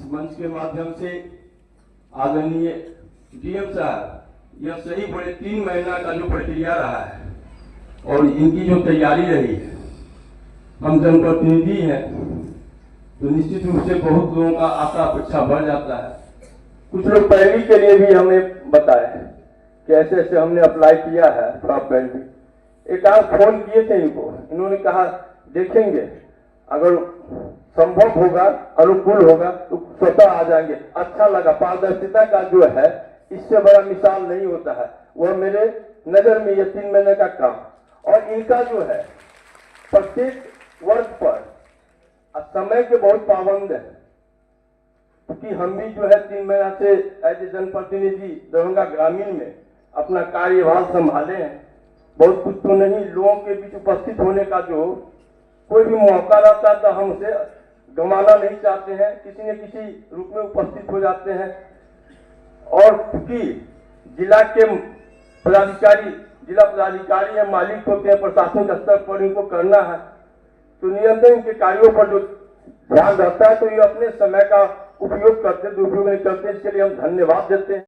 मंच के माध्यम से आदरणीय डीएम साहब, यह सही बड़े 3 महीना का जो प्रक्रिया रहा है और इनकी जो तैयारी रही है, हम जनप्रतिनिधि हैं तो निश्चित रूप से बहुत लोगों का आशा अपेक्षा बढ़ जाता है। कुछ लोग पैरवी के लिए भी हमें बताए कि ऐसे ऐसे हमने अप्लाई किया है फॉर पैरवी। एक आध फोन किए थे इनको, इन्होंने कहा देखेंगे, अगर संभव होगा, अनुकूल होगा तो स्वतः आ जाएंगे। अच्छा लगा, पारदर्शिता का जो है इससे बड़ा मिसाल नहीं होता है। वह मेरे नजर में ये 3 महीने का काम और इनका जो है प्रत्येक वर्ग पर समय के बहुत पाबंद है, क्योंकि हम भी जो है 3 महीना से एज ए जनप्रतिनिधि दरभंगा ग्रामीण में अपना कार्यभार संभाले हैं। बहुत कुछ तो नहीं, लोगों के बीच उपस्थित होने का जो कोई भी मौका रहता है तो हम उसे गंवाना नहीं चाहते हैं, किसी न किसी रूप में उपस्थित हो जाते हैं। और क्योंकि जिला के पदाधिकारी, जिला पदाधिकारी या मालिक होते हैं, प्रशासनिक स्तर पर इनको करना है, तो निरंतर इनके कार्यों पर जो ध्यान रहता है तो ये अपने समय का उपयोग करते, दुरुपयोग नहीं करते। इसके लिए हम धन्यवाद देते हैं।